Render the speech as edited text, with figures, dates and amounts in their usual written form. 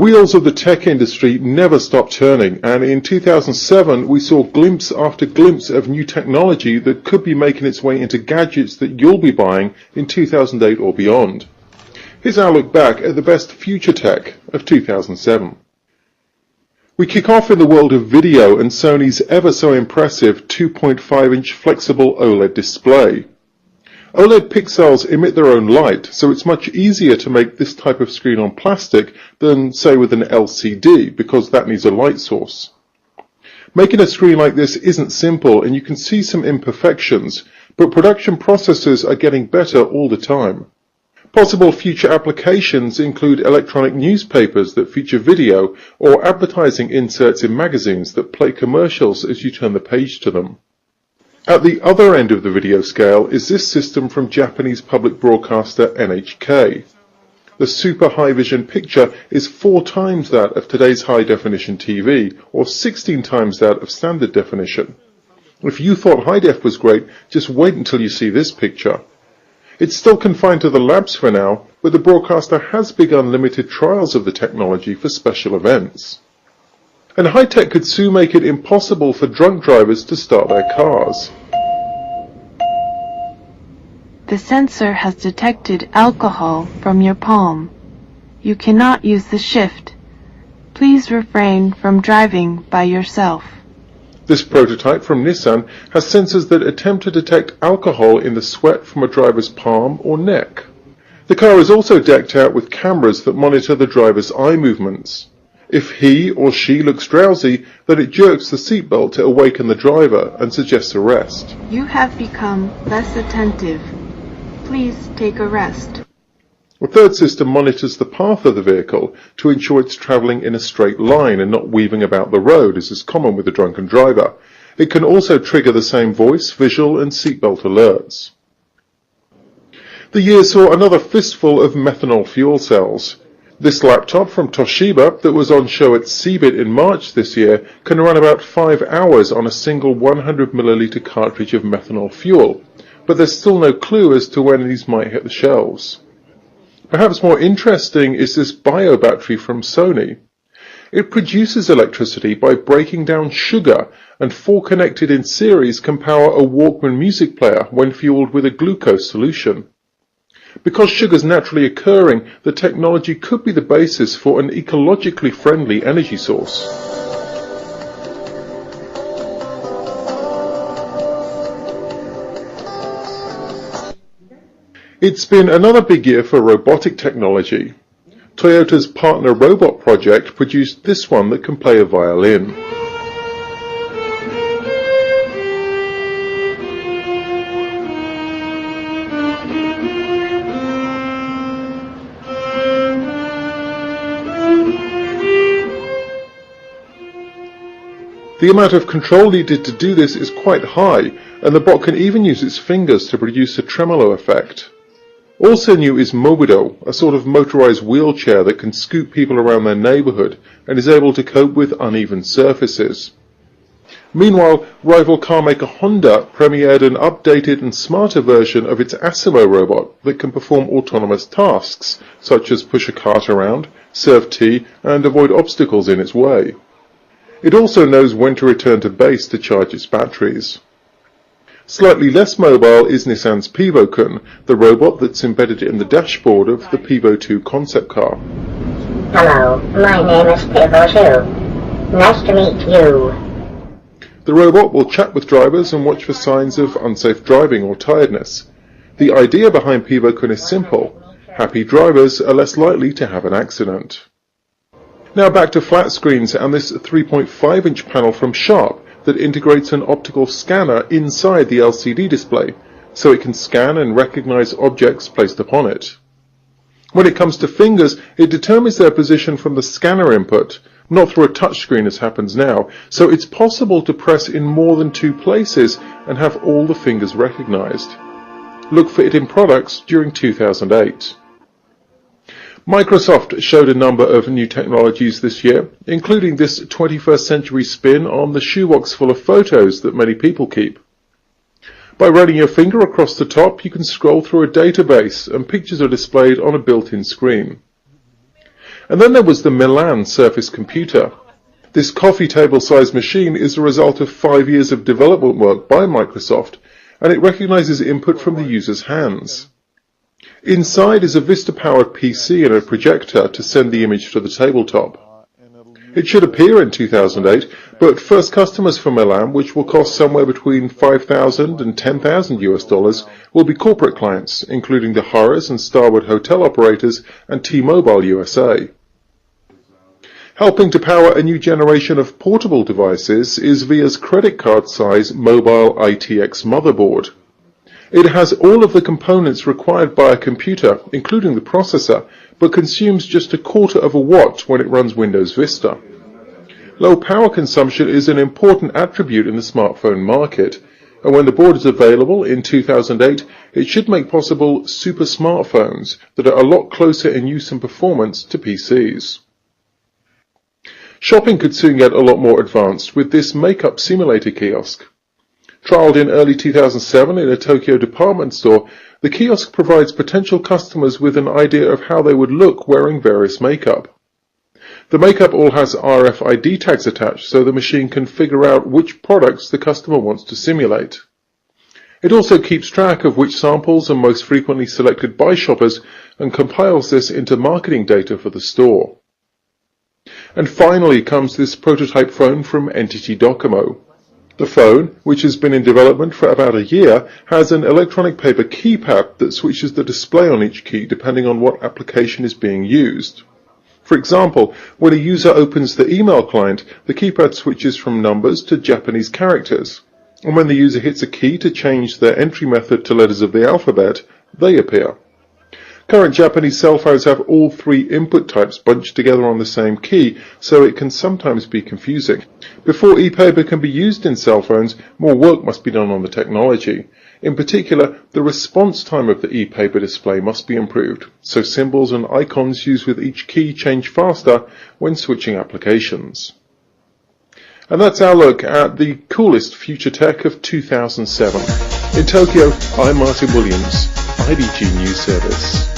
wheels of the tech industry never stop turning, and in 2007 we saw glimpse after glimpse of new technology that could be making its way into gadgets that you'll be buying in 2008 or beyond. Here's our look back at the best future tech of 2007. We kick off in the world of video and Sony's ever so impressive 2.5-inch flexible OLED display. OLED pixels emit their own light, so it's much easier to make this type of screen on plastic than, say, with an LCD, because that needs a light source. Making a screen like this isn't simple, and you can see some imperfections, but production processes are getting better all the time. Possible future applications include electronic newspapers that feature video, or advertising inserts in magazines that play commercials as you turn the page to them. At the other end of the video scale is this system from Japanese public broadcaster NHK. The super high vision picture is 4 times that of today's high definition TV, or 16 times that of standard definition. If you thought high def was great, just wait until you see this picture. It's still confined to the labs for now, but the broadcaster has begun limited trials of the technology for special events. And high-tech could soon make it impossible for drunk drivers to start their cars. The sensor has detected alcohol from your palm. You cannot use the shift. Please refrain from driving by yourself. This prototype from Nissan has sensors that attempt to detect alcohol in the sweat from a driver's palm or neck. The car is also decked out with cameras that monitor the driver's eye movements. If he or she looks drowsy, then it jerks the seatbelt to awaken the driver and suggests a rest. You have become less attentive. Please take a rest. A third system monitors the path of the vehicle to ensure it's travelling in a straight line and not weaving about the road, as is common with a drunken driver. It can also trigger the same voice, visual and seatbelt alerts. The year saw another fistful of methanol fuel cells. This laptop from Toshiba that was on show at CeBIT in March this year can run about 5 hours on a single 100ml cartridge of methanol fuel, but there's still no clue as to when these might hit the shelves. Perhaps more interesting is this bio battery from Sony. It produces electricity by breaking down sugar, and 4 connected in series can power a Walkman music player when fueled with a glucose solution. Because sugar is naturally occurring, the technology could be the basis for an ecologically friendly energy source. It's been another big year for robotic technology. Toyota's partner robot project produced this one that can play a violin. The amount of control needed to do this is quite high, and the bot can even use its fingers to produce a tremolo effect. Also new is Mobido, a sort of motorized wheelchair that can scoot people around their neighborhood and is able to cope with uneven surfaces. Meanwhile, rival car maker Honda premiered an updated and smarter version of its Asimo robot that can perform autonomous tasks, such as push a cart around, serve tea, and avoid obstacles in its way. It also knows when to return to base to charge its batteries. Slightly less mobile is Nissan's Pivo-kun, the robot that's embedded in the dashboard of the Pivo 2 concept car. Hello, my name is Pivo 2. Nice to meet you. The robot will chat with drivers and watch for signs of unsafe driving or tiredness. The idea behind Pivo-kun is simple. Happy drivers are less likely to have an accident. Now back to flat screens and this 3.5-inch panel from Sharp that integrates an optical scanner inside the LCD display, so it can scan and recognize objects placed upon it. When it comes to fingers, it determines their position from the scanner input, not through a touchscreen as happens now, so it's possible to press in more than 2 places and have all the fingers recognized. Look for it in products during 2008. Microsoft showed a number of new technologies this year, including this 21st century spin on the shoebox full of photos that many people keep. By running your finger across the top, you can scroll through a database and pictures are displayed on a built-in screen. And then there was the Milan Surface Computer. This coffee table-sized machine is a result of 5 years of development work by Microsoft, and it recognizes input from the user's hands. Inside is a Vista-powered PC and a projector to send the image to the tabletop. It should appear in 2008, but first customers for Milan, which will cost somewhere between $5,000 and $10,000 will be corporate clients, including the Harrah's and Starwood hotel operators and T-Mobile USA. Helping to power a new generation of portable devices is VIA's credit card size mobile ITX motherboard. It has all of the components required by a computer, including the processor, but consumes just a quarter of a watt when it runs Windows Vista. Low power consumption is an important attribute in the smartphone market, and when the board is available in 2008, it should make possible super smartphones that are a lot closer in use and performance to PCs. Shopping could soon get a lot more advanced with this makeup simulator kiosk. Trialed in early 2007 in a Tokyo department store, the kiosk provides potential customers with an idea of how they would look wearing various makeup. The makeup all has RFID tags attached, so the machine can figure out which products the customer wants to simulate. It also keeps track of which samples are most frequently selected by shoppers and compiles this into marketing data for the store. And finally comes this prototype phone from NTT Docomo. The phone, which has been in development for about a year, has an electronic paper keypad that switches the display on each key depending on what application is being used. For example, when a user opens the email client, the keypad switches from numbers to Japanese characters, and when the user hits a key to change their entry method to letters of the alphabet, they appear. Current Japanese cell phones have all three input types bunched together on the same key, so it can sometimes be confusing. Before e-paper can be used in cell phones, more work must be done on the technology. In particular, the response time of the e-paper display must be improved, so symbols and icons used with each key change faster when switching applications. And that's our look at the coolest future tech of 2007. In Tokyo, I'm Martin Williams, IDG News Service.